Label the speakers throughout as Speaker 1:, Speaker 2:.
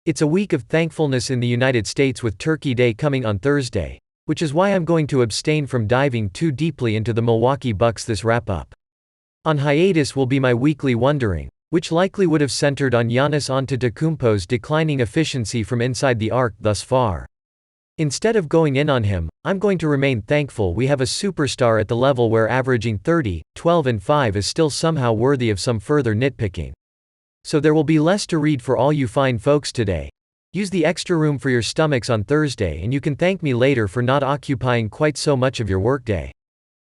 Speaker 1: It's a week of thankfulness in the United States with Turkey Day coming on Thursday, which is why I'm going to abstain from diving too deeply into the Milwaukee Bucks this wrap-up. On hiatus will be my weekly wondering, which likely would have centered on Giannis Antetokounmpo's declining efficiency from inside the arc thus far. Instead of going in on him, I'm going to remain thankful we have a superstar at the level where averaging 30, 12 and 5 is still somehow worthy of some further nitpicking. So there will be less to read for all you fine folks today. Use the extra room for your stomachs on Thursday and you can thank me later for not occupying quite so much of your workday.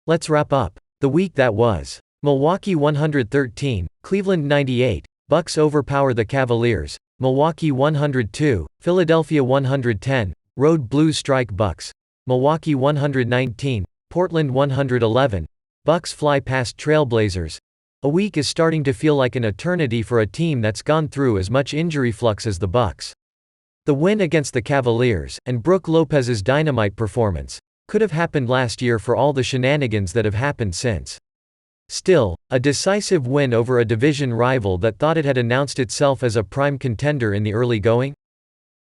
Speaker 1: Let's wrap up the week that was. Milwaukee 113, Cleveland 98, Bucks overpower the Cavaliers, Milwaukee 102, Philadelphia 110, Road Blues strike Bucks, Milwaukee 119, Portland 111, Bucks fly past Trailblazers. A week is starting to feel like an eternity for a team that's gone through as much injury flux as the Bucks. The win against the Cavaliers, and Brook Lopez's dynamite performance, could have happened last year for all the shenanigans that have happened since. Still, a decisive win over a division rival that thought it had announced itself as a prime contender in the early going?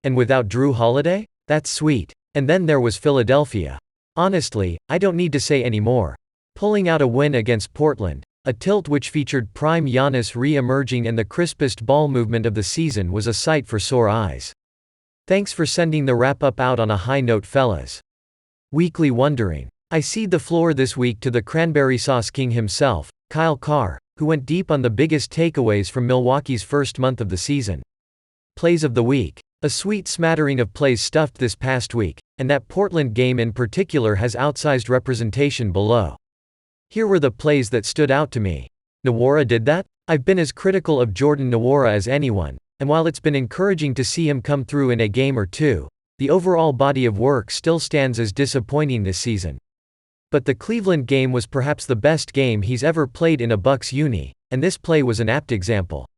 Speaker 1: And without Drew Holiday? That's sweet. And then there was Philadelphia. Honestly, I don't need to say any more. Pulling out a win against Portland, a tilt which featured prime Giannis re-emerging and the crispest ball movement of the season, was a sight for sore eyes. Thanks for sending the wrap-up out on a high note, fellas. Weekly wondering. I cede the floor this week to the Cranberry Sauce King himself, Kyle Carr, who went deep on the biggest takeaways from Milwaukee's first month of the season. Plays of the week. A sweet smattering of plays stuffed this past week, and that Portland game in particular has outsized representation below. Here were the plays that stood out to me. Nwora did that? I've been as critical of Jordan Nwora as anyone, and while it's been encouraging to see him come through in a game or two, the overall body of work still stands as disappointing this season. But the Cleveland game was perhaps the best game he's ever played in a Bucks uni, and this play was an apt example.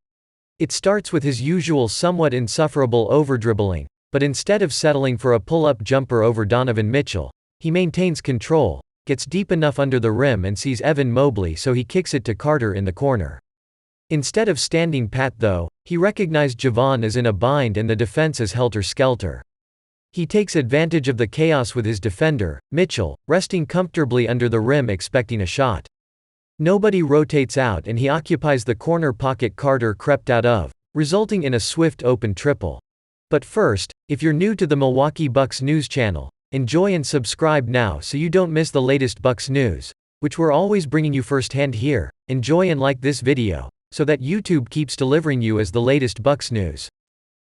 Speaker 1: It starts with his usual somewhat insufferable overdribbling, but instead of settling for a pull-up jumper over Donovan Mitchell, he maintains control, gets deep enough under the rim and sees Evan Mobley, so he kicks it to Carter in the corner. Instead of standing pat though, he recognized Javon is in a bind and the defense is helter-skelter. He takes advantage of the chaos with his defender, Mitchell, resting comfortably under the rim expecting a shot. Nobody rotates out and he occupies the corner pocket Carter crept out of, resulting in a swift open triple. But first, if you're new to the Milwaukee Bucks news channel, enjoy and subscribe now so you don't miss the latest Bucks news, which we're always bringing you firsthand here. Enjoy and like this video, so that YouTube keeps delivering you as the latest Bucks news.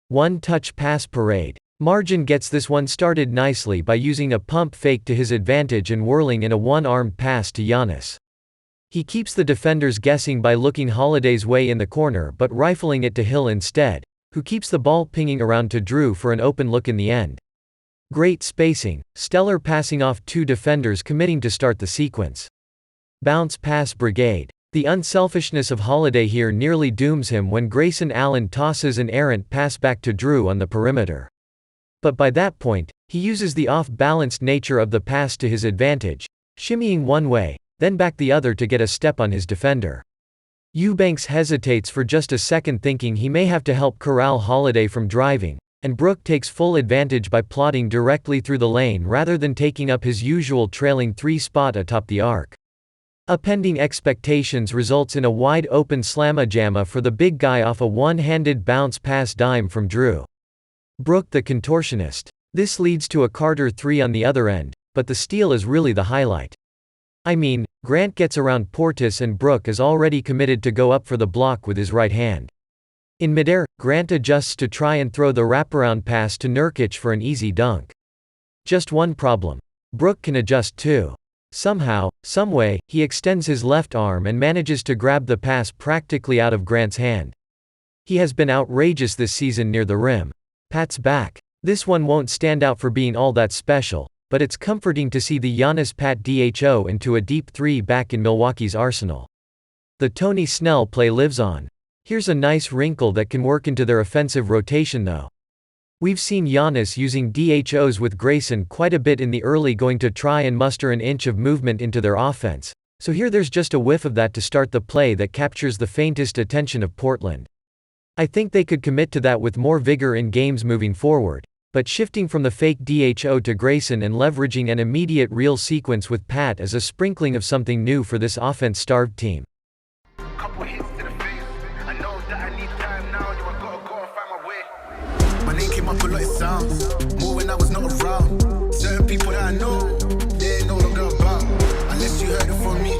Speaker 1: One-touch pass parade. Margin gets this one started nicely by using a pump fake to his advantage and whirling in a one-armed pass to Giannis. He keeps the defenders guessing by looking Holiday's way in the corner but rifling it to Hill instead, who keeps the ball pinging around to Drew for an open look in the end. Great spacing, stellar passing off two defenders committing to start the sequence. Bounce pass brigade. The unselfishness of Holiday here nearly dooms him when Grayson Allen tosses an errant pass back to Drew on the perimeter. But by that point, he uses the off-balanced nature of the pass to his advantage, shimmying one way, then back the other to get a step on his defender. Eubanks hesitates for just a second thinking he may have to help corral Holiday from driving, and Brook takes full advantage by plodding directly through the lane rather than taking up his usual trailing three spot atop the arc. Upending expectations results in a wide-open slamma-jamma for the big guy off a one-handed bounce pass dime from Drew. Brook the contortionist. This leads to a Carter three on the other end, but the steal is really the highlight. I mean, Grant gets around Portis and Brook is already committed to go up for the block with his right hand. In midair, Grant adjusts to try and throw the wraparound pass to Nurkic for an easy dunk. Just one problem. Brook can adjust too. Somehow, someway, he extends his left arm and manages to grab the pass practically out of Grant's hand. He has been outrageous this season near the rim. Pat's back. This one won't stand out for being all that special, but it's comforting to see the Giannis Pat DHO into a deep three back in Milwaukee's arsenal. The Tony Snell play lives on. Here's a nice wrinkle that can work into their offensive rotation though. We've seen Giannis using DHOs with Grayson quite a bit in the early going to try and muster an inch of movement into their offense, so here there's just a whiff of that to start the play that captures the faintest attention of Portland. I think they could commit to that with more vigor in games moving forward. But shifting from the fake DHO to Grayson and leveraging an immediate real sequence with Pat is a sprinkling of something new for this offense-starved team.
Speaker 2: Couple hits to the face. I know that I need time now. You I gotta go and find my way. My name came up a lot, it sounds more when I was not around. Certain people that I know, they ain't no longer about. Unless you heard it from me.